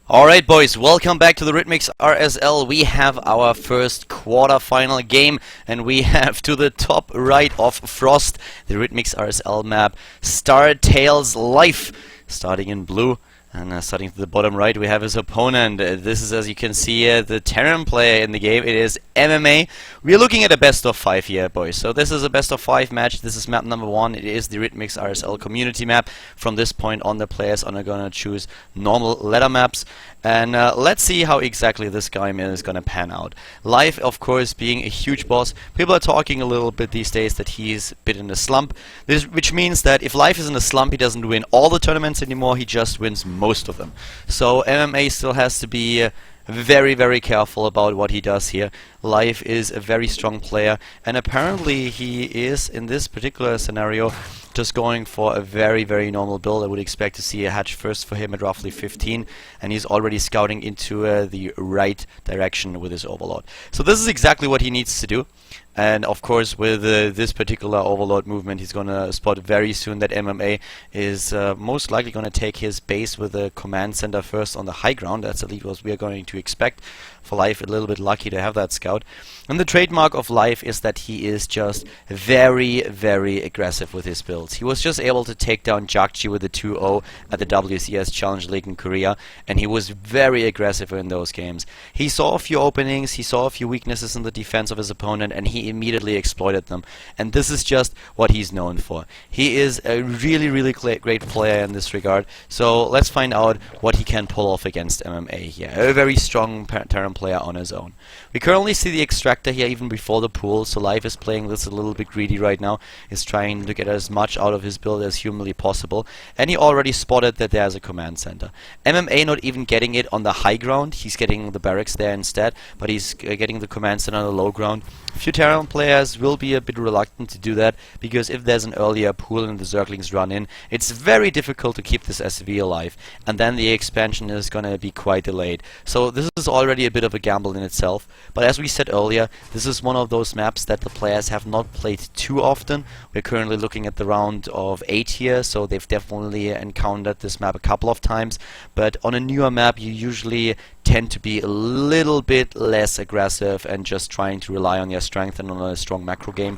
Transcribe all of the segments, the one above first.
Alright boys, welcome back to the Ritmix RSL. We have our first quarter-final game and we have to the top right of Frost, the Ritmix RSL map, Star Tails Life, starting in blue. And starting to the bottom right, we have his opponent. This is, as you can see, the Terran player in the game. It is MMA. We're looking at a best of 5 here, boys. So this is a best of 5 match. This is map number 1. It is the Ritmix RSL community map. From this point on, the players are going to choose normal ladder maps. And let's see how exactly this guy is going to pan out. Life, of course, being a huge boss. People are talking a little bit these days that he's a bit in a slump. Which means that if Life is in a slump, he doesn't win all the tournaments anymore. He just wins most of them. So MMA still has to be very, very careful about what he does here. Life is a very strong player, and apparently he is, in this particular scenario, just going for a very, very normal build. I would expect to see a hatch first for him at roughly 15, and he's already scouting into the right direction with his Overlord. So this is exactly what he needs to do. And of course, with this particular Overlord movement, he's going to spot very soon that MMA is most likely going to take his base with the command center first on the high ground. That's at least what we are going to expect. For Life, a little bit lucky to have that scout. And the trademark of Life is that he is just very, very aggressive with his builds. He was just able to take down Jakji with the 2-0 at the WCS Challenge League in Korea, and he was very aggressive in those games. He saw a few openings, he saw a few weaknesses in the defense of his opponent, and he immediately exploited them. And this is just what he's known for. He is a really, really great player in this regard. So let's find out what he can pull off against MMA here. A very strong Terran player on his own. We currently see the extractor here even before the pool, so Life is playing this a little bit greedy right now. Is trying to get as much out of his build as humanly possible, and he already spotted that there's a command center. MMA not even getting it on the high ground, he's getting the barracks there instead, but he's getting the command center on the low ground. A few Terran players will be a bit reluctant to do that, because if there's an earlier pool and the Zerglings run in, it's very difficult to keep this SV alive, and then the expansion is gonna be quite delayed. So this is already a bit of a gamble in itself, but as we said earlier, this is one of those maps that the players have not played too often. We're currently looking at the round of 8 here, so they've definitely encountered this map a couple of times, but on a newer map you usually tend to be a little bit less aggressive and just trying to rely on your strength and on a strong macro game.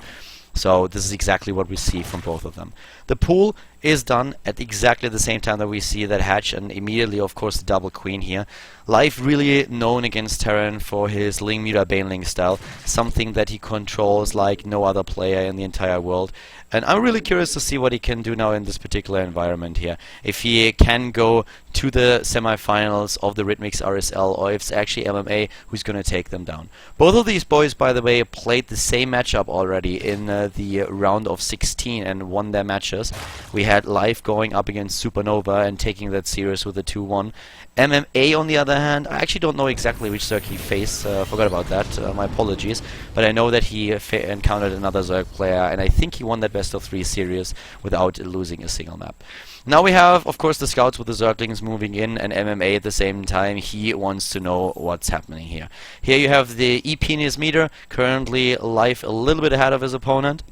So this is exactly what we see from both of them. The pool is done at exactly the same time that we see that hatch, and immediately, of course, the double queen here. Life really known against Terran for his Ling Mira Baneling style, something that he controls like no other player in the entire world. And I'm really curious to see what he can do now in this particular environment here. If he can go to the semifinals of the Ritmix RSL, or if it's actually MMA who's going to take them down. Both of these boys, by the way, played the same matchup already in the round of 16 and won their matches. We had Life going up against Supernova and taking that series with a 2-1. MMA, on the other hand, I actually don't know exactly which Zerg he faced, forgot about that, my apologies, but I know that he encountered another Zerg player, and I think he won that best of 3 series without losing a single map. Now we have, of course, the scouts with the Zerglings moving in, and MMA at the same time. He wants to know what's happening here. Here you have the EP in his meter, currently Life a little bit ahead of his opponent.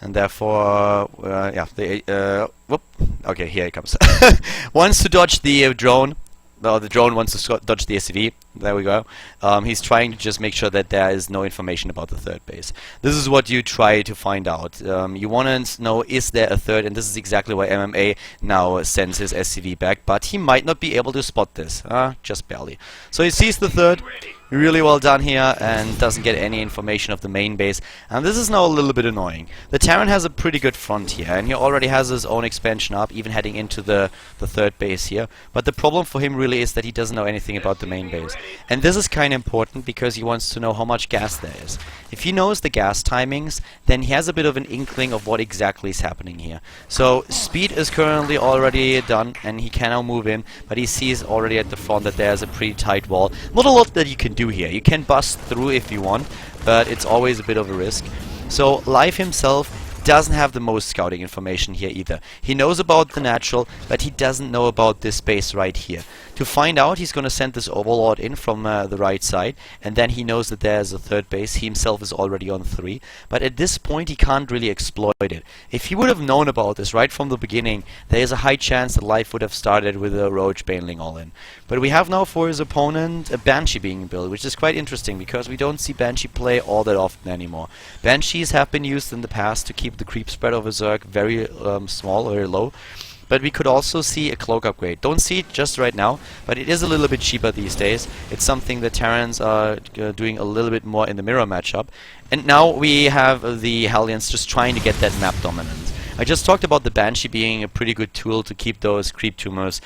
And therefore, whoop, okay, here he comes. Wants to dodge the drone. Well, the drone wants to dodge the SCV. There we go. He's trying to just make sure that there is no information about the third base. This is what you try to find out. You want to know, is there a third? And this is exactly why MMA now sends his SCV back. But he might not be able to spot this. Just barely. So he sees the third. Really well done here, and doesn't get any information of the main base, and this is now a little bit annoying. The Terran has a pretty good front here, and he already has his own expansion up, even heading into the third base here, but the problem for him really is that he doesn't know anything about the main base. And this is kind of important because he wants to know how much gas there is. If he knows the gas timings, then he has a bit of an inkling of what exactly is happening here. So speed is currently already done, and he can now move in, but he sees already at the front that there's a pretty tight wall. Not a lot that you can do here. You can bust through if you want, but it's always a bit of a risk. So Life himself doesn't have the most scouting information here either. He knows about the natural, but he doesn't know about this base right here. To find out, he's going to send this overlord in from the right side, and then he knows that there's a third base. He himself is already on 3, but at this point he can't really exploit it. If he would have known about this right from the beginning, there is a high chance that Life would have started with a Roach Baneling all in. But we have now for his opponent a Banshee being built, which is quite interesting because we don't see Banshee play all that often anymore. Banshees have been used in the past to keep the creep spread of a Zerg very small or low. But we could also see a cloak upgrade. Don't see it just right now, but it is a little bit cheaper these days. It's something that Terrans are doing a little bit more in the mirror matchup. And now we have the Hellions just trying to get that map dominance. I just talked about the Banshee being a pretty good tool to keep those creep tumors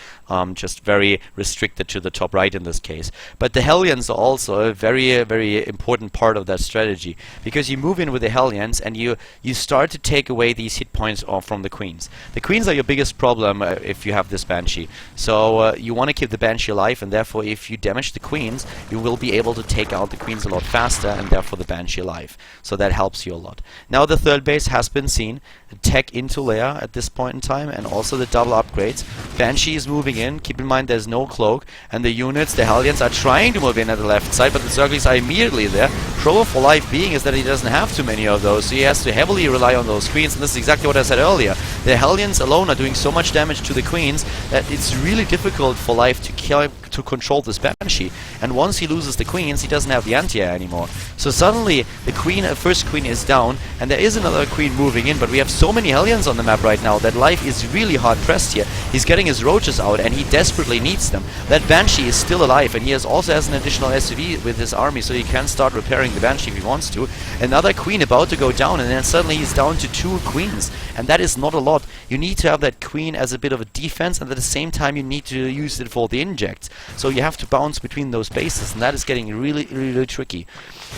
just very restricted to the top right in this case. But the Hellions are also a very important part of that strategy, because you move in with the Hellions and you start to take away these hit points from the Queens. The Queens are your biggest problem if you have this Banshee. So you want to keep the Banshee alive, and therefore if you damage the Queens, you will be able to take out the Queens a lot faster, and therefore the Banshee alive. So that helps you a lot. Now the third base has been seen. Tech into layer at this point in time, and also the double upgrades. Banshee is moving in. Keep in mind there's no cloak, and the units, the Hellions, are trying to move in at the left side, but the Zerglings are immediately there. Trouble for Life being is that he doesn't have too many of those, so he has to heavily rely on those Queens, and this is exactly what I said earlier. The Hellions alone are doing so much damage to the Queens that it's really difficult for Life to control this Banshee, and once he loses the Queens, he doesn't have the anti-air anymore. So suddenly the first Queen is down, and there is another Queen moving in, but we have so many Hellions on the map right now that Life is really hard pressed here. He's getting his Roaches out, and he desperately needs them. That Banshee is still alive, and he also has an additional SUV with his army, so he can start repairing the Banshee if he wants to. Another Queen about to go down, and then suddenly he's down to 2 Queens, and that is not a lot. You need to have that Queen as a bit of a defense, and at the same time you need to use it for the injects. So you have to bounce between those bases, and that is getting really tricky.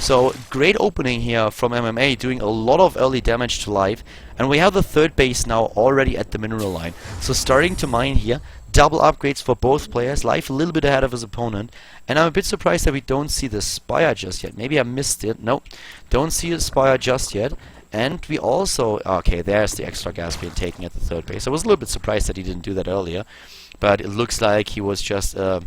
So great opening here from MMA, doing a lot of early damage to Life, and we have the third base now already at the mineral line. So starting to mine here, double upgrades for both players. Life a little bit ahead of his opponent, and I'm a bit surprised that we don't see the Spire just yet. Maybe I missed it. No, don't see the Spire just yet. And we also, okay, there's the extra gas being taken at the third base. I was a little bit surprised that he didn't do that earlier, but it looks like he was just a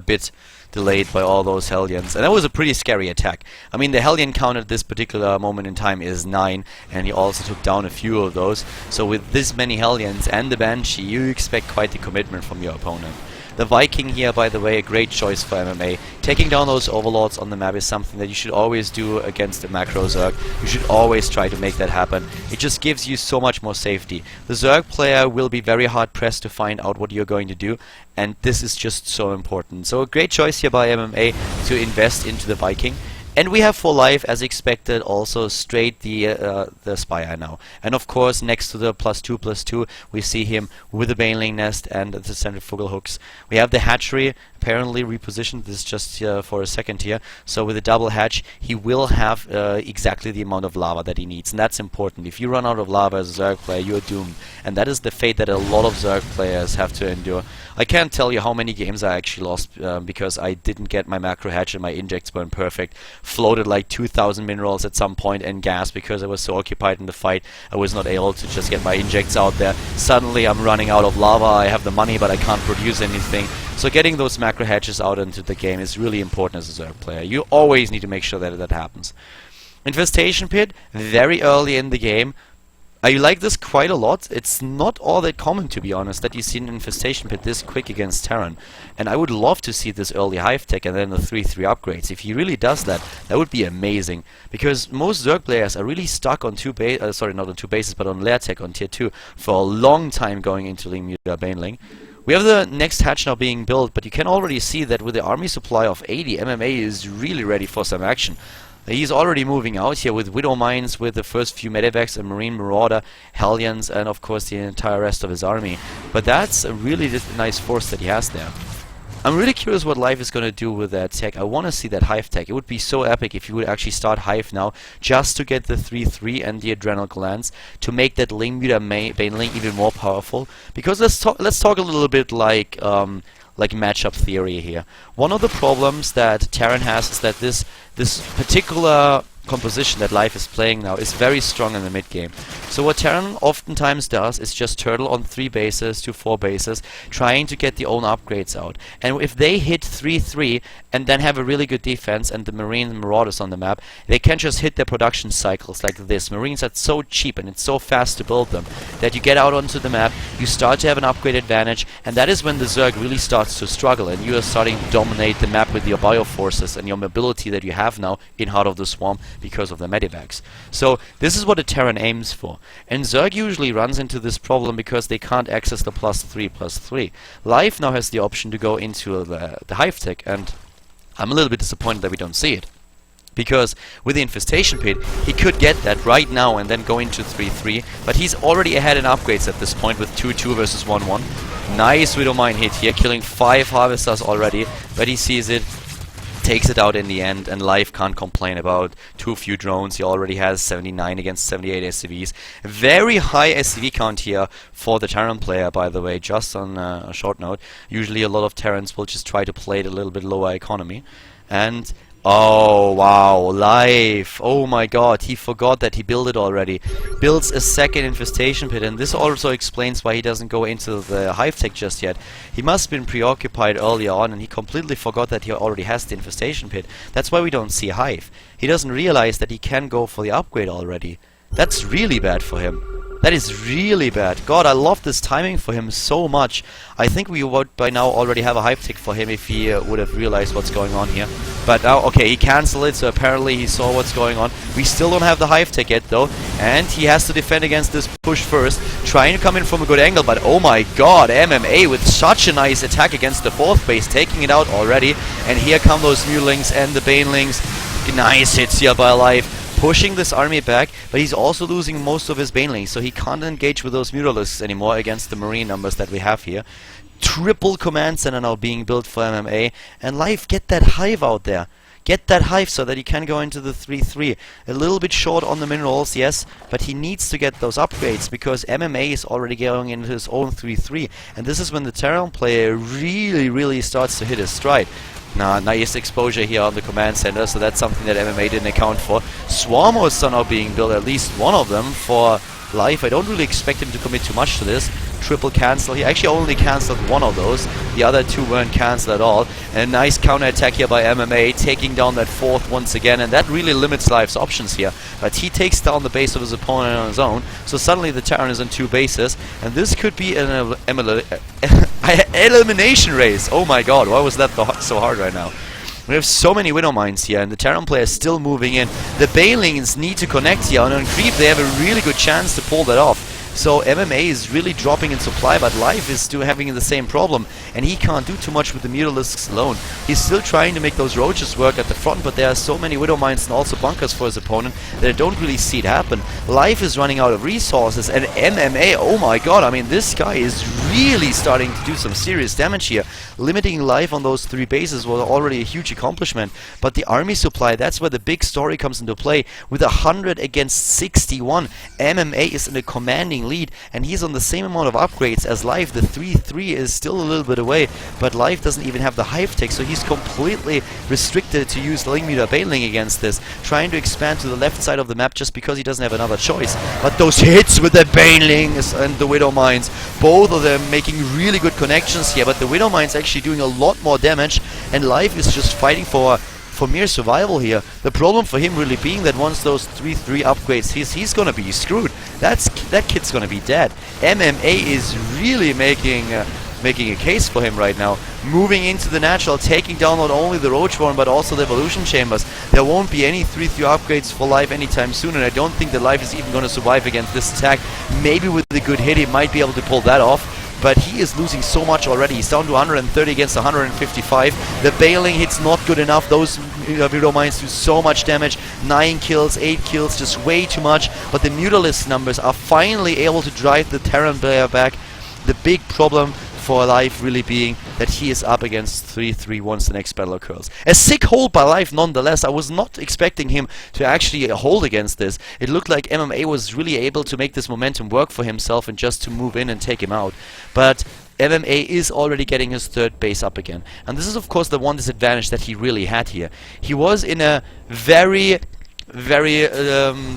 bit delayed by all those Hellions, and that was a pretty scary attack. I mean, the Hellion count at this particular moment in time is 9, and he also took down a few of those. So with this many Hellions and the Banshee, you expect quite the commitment from your opponent. The Viking here, by the way, a great choice for MMA. Taking down those overlords on the map is something that you should always do against the macro Zerg. You should always try to make that happen. It just gives you so much more safety. The Zerg player will be very hard pressed to find out what you're going to do, and this is just so important. So a great choice here by MMA to invest into the Viking. And we have for Life, as expected, also straight the Spire now. And of course, next to the +2/+2, we see him with the Baneling Nest and the centrifugal hooks. We have the hatchery, apparently repositioned. This is just for a second here. So with a double hatch, he will have exactly the amount of lava that he needs. And that's important. If you run out of lava as a Zerg player, you're doomed. And that is the fate that a lot of Zerg players have to endure. I can't tell you how many games I actually lost because I didn't get my macro hatch and my injects weren't perfect. Floated like 2,000 minerals at some point and gas because I was so occupied in the fight. I was not able to just get my injects out there. Suddenly I'm running out of lava. I have the money, but I can't produce anything. So getting those macro hatches out into the game is really important as a Zerg player. You always need to make sure that that happens. Infestation Pit, very early in the game. I like this quite a lot. It's not all that common, to be honest, that you see an Infestation Pit this quick against Terran. And I would love to see this early Hive Tech and then the 3/3 upgrades. If he really does that, that would be amazing. Because most Zerg players are really stuck on sorry, not on 2 bases, but on Lair Tech on tier 2 for a long time going into Lingmuta Baneling. We have the next hatch now being built, but you can already see that with the army supply of 80, MMA is really ready for some action. He's already moving out here with Widow Mines, with the first few Medivacs, a Marine Marauder, Hellions, and of course the entire rest of his army. But that's a really nice force that he has there. I'm really curious what Life is going to do with that tech. I want to see that Hive tech. It would be so epic if you would actually start Hive now, just to get the 3/3 and the Adrenal Glands, to make that Lingmuta Baneling even more powerful. Because let's talk a little bit like matchup theory here. One of the problems that Terran has is that this particular composition that Life is playing now is very strong in the mid game. So what Terran oftentimes does is just turtle on 3 bases to 4 bases, trying to get the own upgrades out. And if they hit 3-3 and then have a really good defense and the Marine Marauders on the map, they can just hit their production cycles like this. Marines are so cheap and it's so fast to build them that you get out onto the map, you start to have an upgrade advantage, and that is when the Zerg really starts to struggle and you are starting to dominate the map with your bioforces and your mobility that you have now in Heart of the Swarm because of the medivacs. So this is what a Terran aims for. And Zerg usually runs into this problem because they can't access the +3/+3. Life now has the option to go into the Hive Tech, and I'm a little bit disappointed that we don't see it. Because with the Infestation Pit, he could get that right now and then go into 3-3, but he's already ahead in upgrades at this point with 2-2 versus 1-1. Nice Widowmine hit here, killing 5 Harvesters already, but he sees it, takes it out in the end, and Life can't complain about too few drones. He already has 79 against 78 SCVs. Very high SCV count here for the Terran player, by the way, just on a short note. Usually a lot of Terrans will just try to play it a little bit lower economy. And oh wow, Life! Oh my god, he forgot that he built it already. Builds a second Infestation Pit, and this also explains why he doesn't go into the Hive Tech just yet. He must have been preoccupied earlier on and he completely forgot that he already has the Infestation Pit. That's why we don't see Hive. He doesn't realize that he can go for the upgrade already. That's really bad for him. That is really bad. God, I love this timing for him so much. I think we would by now already have a Hive Tick for him if he would have realized what's going on here. But now, okay, he cancelled it, so apparently he saw what's going on. We still don't have the Hive Tick yet, though. And he has to defend against this push first. Trying to come in from a good angle, but oh my god, MMA with such a nice attack against the 4th base, taking it out already. And here come those Mulings and the Banelings. Nice hits here by Life. Pushing this army back, but he's also losing most of his Banelings, so he can't engage with those Mutalisks anymore against the Marine numbers that we have here. Triple command center now being built for MMA, and Life, get that Hive out there. Get that Hive so that he can go into the 3-3. A little bit short on the minerals, yes, but he needs to get those upgrades because MMA is already going into his own 3-3, and this is when the Terran player really starts to hit his stride. Nice exposure here on the command center, so that's something that MMA didn't account for. Swarmers are now being built, at least one of them, for Life. I don't really expect him to commit too much to this. Triple cancel. He actually only cancelled one of those. The other 2 weren't cancelled at all. And a nice counter attack here by MMA, taking down that 4th once again, and that really limits Life's options here. But he takes down the base of his opponent on his own, so suddenly the Terran is on 2 bases, and this could be an elimination race. Oh my god, why was that so hard right now? We have so many Widowmines here, and the Terran player is still moving in. The Banelings need to connect here, and on creep they have a really good chance to pull that off. So MMA is really dropping in supply, but Life is still having the same problem, and he can't do too much with the Mutalisks alone. He's still trying to make those roaches work at the front, but there are so many Widowmines and also bunkers for his opponent that I don't really see it happen. Life is running out of resources, and MMA, oh my god, I mean, this guy is really starting to do some serious damage here. Limiting Life on those 3 bases was already a huge accomplishment, but the army supply, that's where the big story comes into play. With 100 against 61, MMA is in a commanding lead, and he's on the same amount of upgrades as Life. The 3-3 is still a little bit away, but Life doesn't even have the Hive Tech, so he's completely restricted to use Lingmeter Baneling against this, trying to expand to the left side of the map just because he doesn't have another choice. But those hits with the Banelings and the Widowmines, both of them making really good connections here, but the Widowmines actually doing a lot more damage, and Life is just fighting for mere survival here. The problem for him really being that once those 3-3 upgrades, he's gonna be screwed. That kid's gonna be dead. MMA is really making a case for him right now. Moving into the natural, taking down not only the Roachborn but also the Evolution Chambers. There won't be any 3-3 upgrades for Life anytime soon, and I don't think that Life is even gonna survive against this attack. Maybe with a good hit he might be able to pull that off, but he is losing so much already. He's down to 130 against 155. The Baneling hit's not good enough. Those Widowmines do so much damage. 9 kills, 8 kills, just way too much. But the Mutalisk numbers are finally able to drive the Terran player back. The big problem for Life really being that he is up against 3-3 once the next battle occurs. A sick hold by Life nonetheless. I was not expecting him to actually hold against this. It looked like MMA was really able to make this momentum work for himself and just to move in and take him out. But MMA is already getting his 3rd base up again. And this is of course the one disadvantage that he really had here. He was in a very very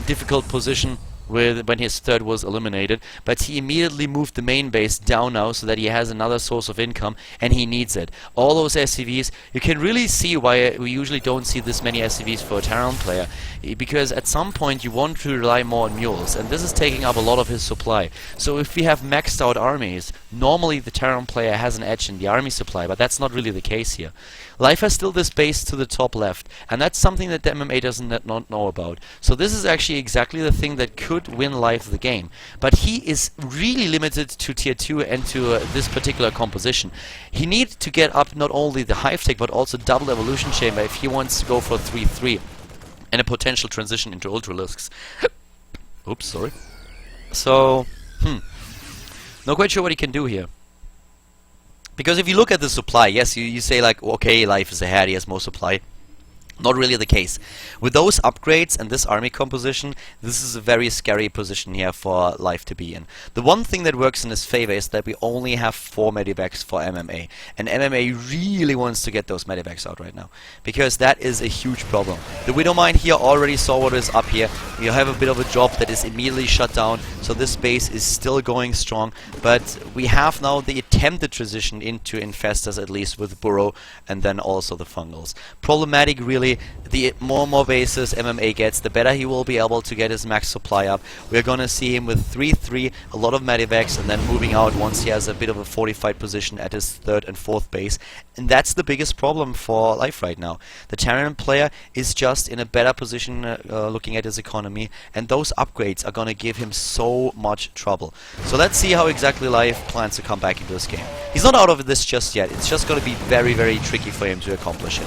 difficult position when his third was eliminated, but he immediately moved the main base down now so that he has another source of income, and he needs it. All those SCVs, you can really see why we usually don't see this many SCVs for a Terran player, because at some point you want to rely more on mules, and this is taking up a lot of his supply. So if we have maxed out armies, normally the Terran player has an edge in the army supply, but that's not really the case here. Life has still this base to the top left, and that's something that the MMA doesn't not know about. So this is actually exactly the thing that could win Life the game. But he is really limited to tier 2 and to this particular composition. He needs to get up not only the hive tech but also double evolution chamber if he wants to go for 3-3 and a potential transition into ultralisks. Oops, sorry. So, not quite sure what he can do here. Because if you look at the supply, yes, you say like, okay, Life is ahead, he has more supply. Not really the case. With those upgrades and this army composition, this is a very scary position here for Life to be in. The one thing that works in his favor is that we only have 4 medivacs for MMA. And MMA really wants to get those medivacs out right now, because that is a huge problem. The Widowmine here already saw what is up here. You have a bit of a drop that is immediately shut down, so this base is still going strong. But we have now the attempted transition into Infestors, at least with Burrow and then also the Fungals. Problematic really. The more bases MMA gets, the better he will be able to get his max supply up. We're gonna see him with 3-3, a lot of medivacs, and then moving out once he has a bit of a fortified position at his 3rd and 4th base. And that's the biggest problem for Life right now. The Terran player is just in a better position looking at his economy, and those upgrades are gonna give him so much trouble. So let's see how exactly Life plans to come back into this game. He's not out of this just yet. It's just gonna be very, very tricky for him to accomplish it.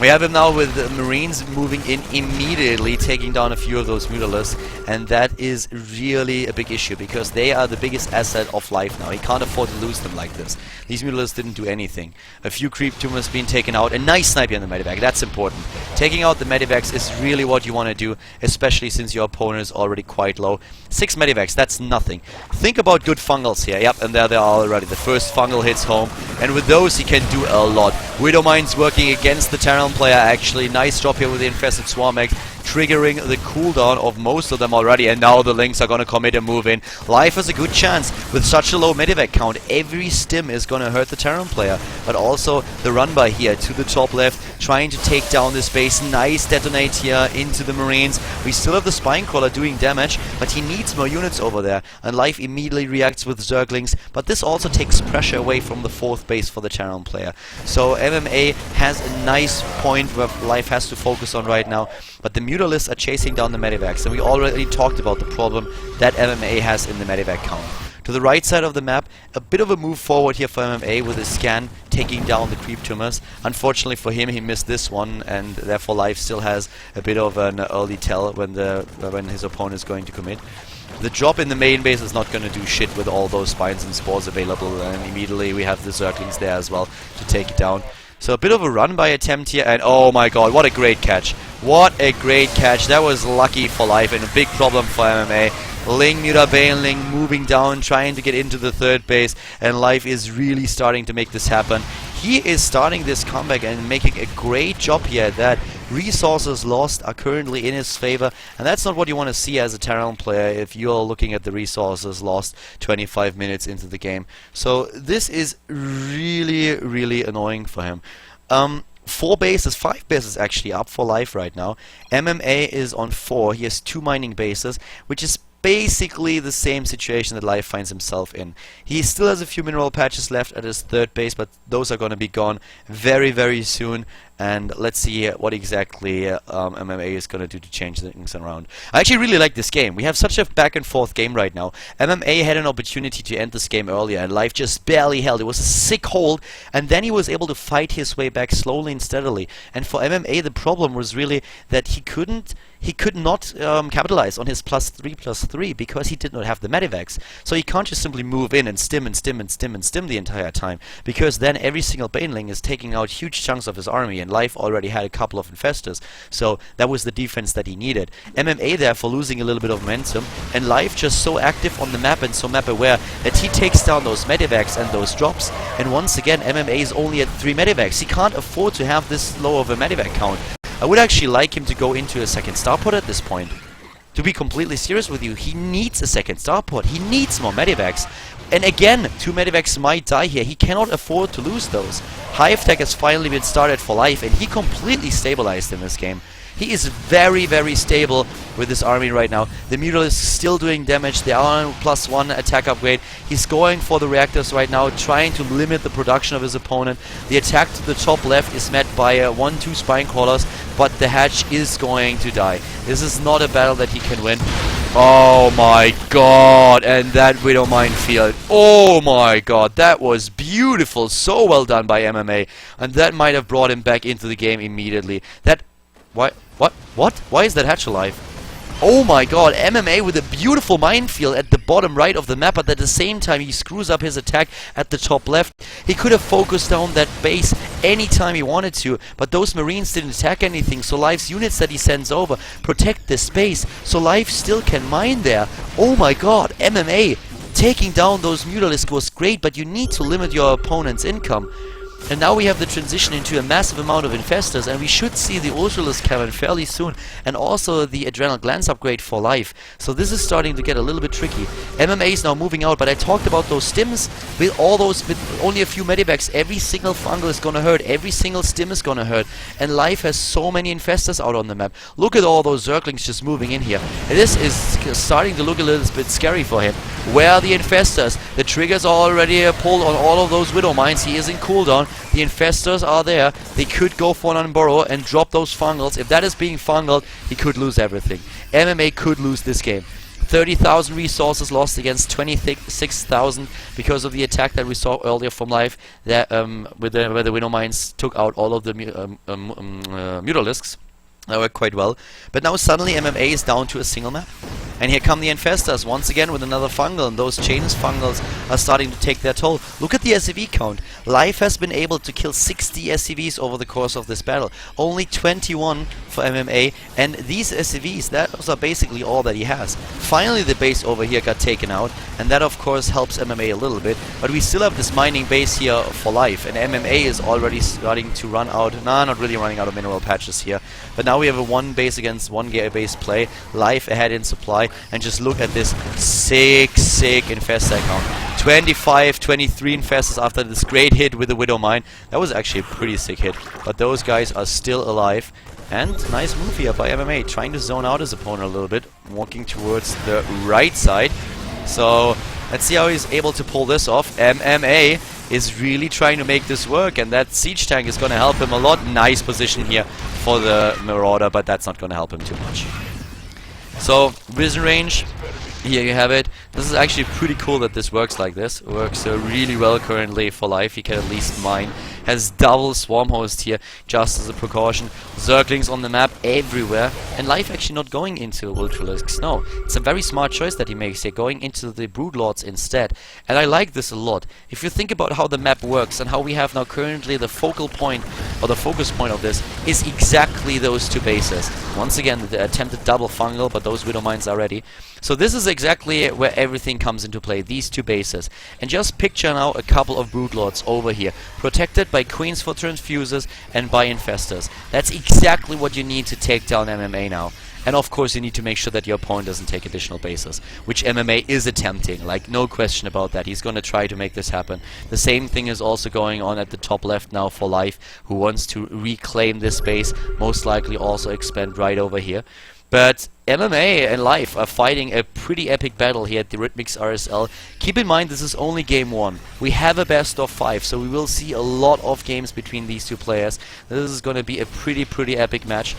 We have him now with the Marines moving in immediately, taking down a few of those Mutalisks, and that is really a big issue because they are the biggest asset of Life now. He can't afford to lose them like this. These Mutalisks didn't do anything. A few creep tumors being taken out, a nice sniper on the medivac, that's important. Taking out the medivacs is really what you want to do, especially since your opponent is already quite low. 6 medivacs, that's nothing. Think about good fungals here. Yep, and there they are already. The first fungal hits home, and with those he can do a lot. Widowmine's working against the Terran player actually. Nice job here with the Infested Swarm Egg, triggering the cooldown of most of them already, and now the Lynx are gonna commit a move in. Life has a good chance. With such a low medivac count, every stim is gonna hurt the Terran player. But also the run by here to the top left, trying to take down this base. Nice detonate here into the Marines. We still have the Spinecrawler doing damage, but he needs more units over there, and Life immediately reacts with Zerglings, but this also takes pressure away from the 4th base for the Terran player. So MMA has a nice point where Life has to focus on right now, but the Mutalisks are chasing down the medivacs, and we already talked about the problem that MMA has in the medivac count. To the right side of the map, a bit of a move forward here for MMA with his scan taking down the creep tumors. Unfortunately for him, he missed this one, and therefore Life still has a bit of an early tell when his opponent is going to commit. The drop in the main base is not going to do shit with all those spines and spores available, and immediately we have the Zerglings there as well to take it down. So a bit of a run by attempt here, and oh my god, what a great catch. What a great catch. That was lucky for Life and a big problem for MMA. Ling, Mutabaneling moving down, trying to get into the 3rd base, and Life is really starting to make this happen. He is starting this comeback and making a great job here. That resources lost are currently in his favor, and that's not what you want to see as a Terran player if you're looking at the resources lost 25 minutes into the game. So this is really, really annoying for him. 5 bases actually up for Life right now. MMA is on 4. He has 2 mining bases, which is basically the same situation that Life finds himself in. He still has a few mineral patches left at his 3rd base, but those are going to be gone very, very soon. And let's see what exactly MMA is going to do to change things around. I actually really like this game. We have such a back and forth game right now. MMA had an opportunity to end this game earlier, and Life just barely held. It was a sick hold, and then he was able to fight his way back slowly and steadily. And for MMA, the problem was really that he could not capitalize on his +3/+3 because he did not have the medivacs. So he can't just simply move in and stim and stim and stim and stim the entire time, because then every single Baneling is taking out huge chunks of his army, and Life already had a couple of Infestors. So that was the defense that he needed. MMA therefore losing a little bit of momentum, and Life just so active on the map and so map aware that he takes down those medivacs and those drops. And once again, MMA is only at 3 medivacs. He can't afford to have this low of a medivac count. I would actually like him to go into a second starport at this point. To be completely serious with you, he needs a second starport. He needs more medivacs. And again, 2 medivacs might die here. He cannot afford to lose those. Hive Tech has finally been started for life, and he completely stabilized in this game. He is very, very stable with this army right now. The Mutal is still doing damage. They are on +1 attack upgrade. He's going for the reactors right now, trying to limit the production of his opponent. The attack to the top left is met by 1-2 spine crawlers, but the hatch is going to die. This is not a battle that he can win. Oh my god, and that Widow Minefield. Oh my god, that was beautiful. So well done by MMA. And that might have brought him back into the game immediately. That... What? Why is that hatch alive? Oh my god, MMA with a beautiful minefield at the bottom right of the map, but at the same time he screws up his attack at the top left. He could have focused down that base anytime he wanted to, but those Marines didn't attack anything, so Life's units that he sends over protect this space, so Life still can mine there. Oh my god, MMA taking down those Mutalisks was great, but you need to limit your opponent's income. And now we have the transition into a massive amount of infestors, and we should see the Ultralisk cannon fairly soon, and also the Adrenal Glands upgrade for Life. So this is starting to get a little bit tricky. MMA is now moving out, but I talked about those stims. With all those, with only a few medivacs, every single fungal is gonna hurt, every single stim is gonna hurt, and Life has so many infestors out on the map. Look at all those Zerglings just moving in here. And this is starting to look a little bit scary for him. Where are the infestors? The triggers are already pulled on all of those Widow Mines. He is in cooldown. The infestors are there. They could go for an Unburrow and drop those fungals. If that is being fungaled, he could lose everything. MMA could lose this game. 30,000 resources lost against 26,000 because of the attack that we saw earlier from Life, that where the Widow Mines took out all of the Mutalisks. That worked quite well. But now suddenly MMA is down to a single map. And here come the infestors once again with another fungal, and those chains fungals are starting to take their toll. Look at the SCV count. Life has been able to kill 60 SCVs over the course of this battle. Only 21 for MMA, and these SCVs, those are basically all that he has. Finally the base over here got taken out, and that of course helps MMA a little bit, but we still have this mining base here for Life, and MMA is already starting to run out, not really running out of mineral patches here, but now we have a 1 base against 1 base play. Life ahead in supply. And just look at this sick infestor count. 25, 23 infestors after this great hit with the Widow Mine. That was actually a pretty sick hit. But those guys are still alive. And nice move here by MMA, trying to zone out his opponent a little bit, walking towards the right side. So let's see how he's able to pull this off. MMA is really trying to make this work, and that siege tank is going to help him a lot. Nice position here for the Marauder, but that's not going to help him too much. So, vision range, here you have it. This is actually pretty cool that this works like this. It works really well currently for Life. He can at least mine. Has double Swarm Host here, just as a precaution. Zerglings on the map everywhere. And Life actually not going into Ultralisks. No, it's a very smart choice that he makes here, going into the Broodlords instead. And I like this a lot. If you think about how the map works and how we have now currently the focal point, or the focus point of this, is exactly those 2 bases. Once again, the attempted double fungal, but those Widow Mines are ready. So this is exactly where everything comes into play, these 2 bases. And just picture now a couple of Broodlords over here, protected by Queens for Transfusers and by Infestors. That's exactly what you need to take down MMA now. And of course you need to make sure that your opponent doesn't take additional bases, which MMA is attempting, like no question about that. He's going to try to make this happen. The same thing is also going on at the top left now for Life, who wants to reclaim this base, most likely also expand right over here. But MMA and Life are fighting a pretty epic battle here at the Ritmix RSL. Keep in mind, this is only game 1. We have a best of 5, so we will see a lot of games between these 2 players. This is going to be a pretty epic match.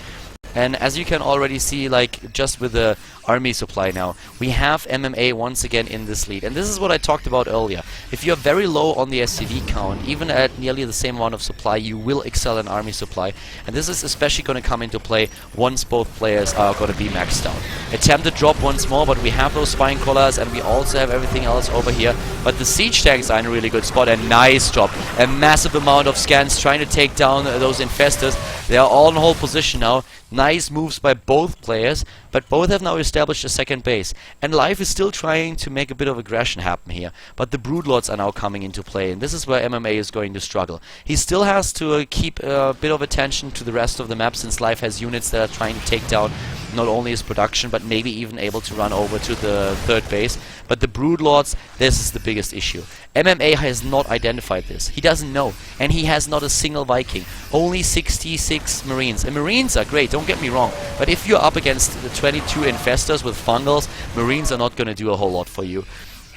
And as you can already see, like, just with the army supply now, we have MMA once again in this lead. And this is what I talked about earlier. If you're very low on the SCV count, even at nearly the same amount of supply, you will excel in army supply. And this is especially going to come into play once both players are going to be maxed out. Attempted drop once more, but we have those spine collars, and we also have everything else over here. But the siege tanks are in a really good spot. A nice drop. A massive amount of scans trying to take down those infestors. They are all in hold position now. Nice moves by both players, but both have now established a second base. And Life is still trying to make a bit of aggression happen here, but the Broodlords are now coming into play, and this is where MMA is going to struggle. He still has to keep a bit of attention to the rest of the map, since Life has units that are trying to take down not only his production, but maybe even able to run over to the third base. But the Broodlords, this is the biggest issue. MMA has not identified this. He doesn't know, and he has not a single Viking. Only 66 Marines. And Marines are great, don't get me wrong, but if you're up against the 22 Infestors with Fungals, Marines are not going to do a whole lot for you.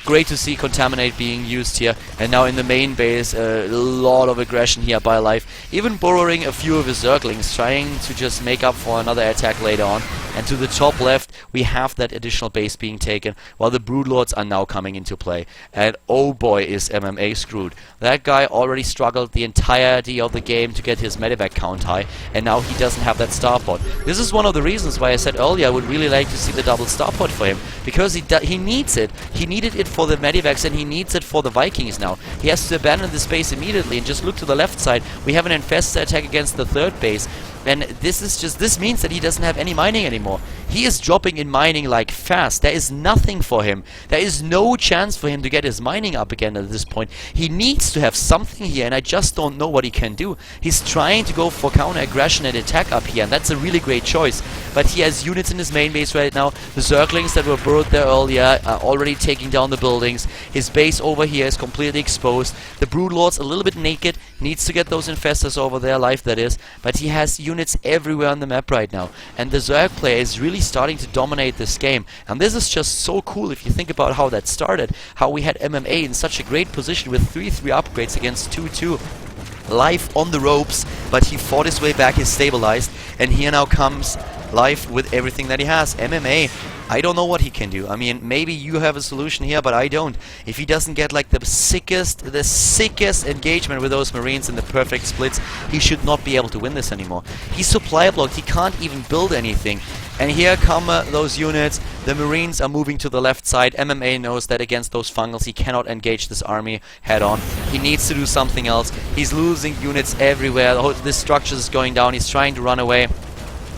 Great to see Contaminate being used here, and now in the main base a lot of aggression here by Life, even borrowing a few of his Zerglings, trying to just make up for another attack later on. And to the top left we have that additional base being taken, while the Broodlords are now coming into play. And oh boy, is MMA screwed. That guy already struggled the entirety of the game to get his medevac count high, and now he doesn't have that starport. This is one of the reasons why I said earlier I would really like to see the double starport for him, because he needs it. He needed it for the medivacs, and he needs it for the Vikings now. He has to abandon the space immediately, and just look to the left side. We have an Infestor attack against the third base, and this means that he doesn't have any mining anymore. He is dropping in mining like fast. There is nothing for him. There is no chance for him to get his mining up again at this point. He needs to have something here, and I just don't know what he can do. He's trying to go for counter aggression and attack up here, and that's a really great choice. But he has units in his main base right now. The Zerglings that were burrowed there earlier are already taking down the buildings. His base over here is completely exposed. The Broodlord's a little bit naked. Needs to get those Infestors over there, Life that is. But he has units everywhere on the map right now. And the Zerg player is really starting to dominate this game. And this is just so cool if you think about how that started. How we had MMA in such a great position with 3-3 upgrades against 2-2. Life on the ropes, but he fought his way back, he's stabilized. And here now comes Life with everything that he has. MMA, I don't know what he can do. I mean, maybe you have a solution here, but I don't. If he doesn't get like the sickest engagement with those Marines in the perfect splits, he should not be able to win this anymore. He's supply blocked, he can't even build anything. And here come those units. The Marines are moving to the left side. MMA knows that against those Fungals he cannot engage this army head on. He needs to do something else. He's losing units everywhere. This structure is going down. He's trying to run away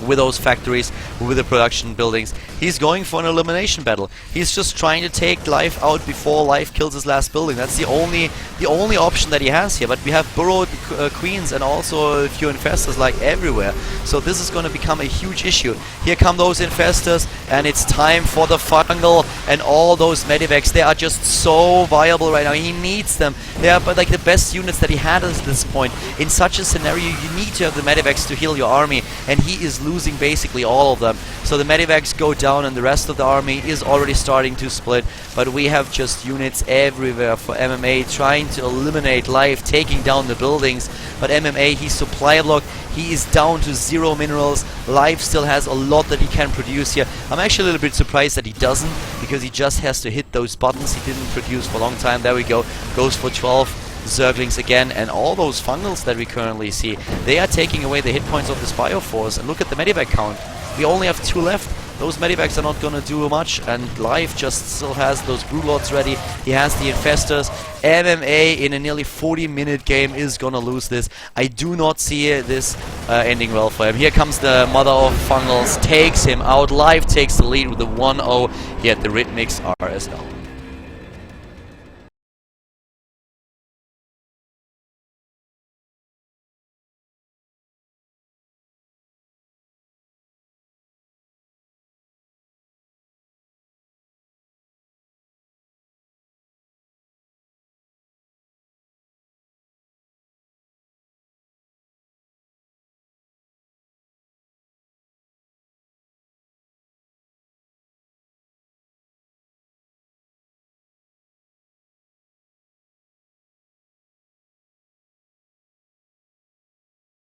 with those factories, with the production buildings. He's going for an elimination battle. He's just trying to take Life out before Life kills his last building. That's the only option that he has here. But we have burrowed queens and also a few Infestors like everywhere. So this is going to become a huge issue. Here come those Infestors, and it's time for the Fungal and all those medivacs. They are just so viable right now. He needs them. They are like the best units that he had at this point. In such a scenario, you need to have the medivacs to heal your army, and he is losing basically all of them. So the medivacs go down, and the rest of the army is already starting to split. But we have just units everywhere for MMA trying to eliminate Life, taking down the buildings. But MMA, he's supply blocked. He is down to 0 minerals. Life still has a lot that he can produce here. I'm actually a little bit surprised that he doesn't, because he just has to hit those buttons he didn't produce for a long time. There we go. Goes for 12. Zerglings again, and all those Fungals that we currently see, they are taking away the hit points of this Bioforce. And look at the medivac count. We only have 2 left. Those medivacs are not gonna do much, and Life just still has those Broodlords ready. He has the Infestors. MMA in a nearly 40-minute game is gonna lose this. I do not see this ending well for him. Here comes the Mother of Fungals, takes him out. Life takes the lead with the 1-0 here at the Ritmix RSL.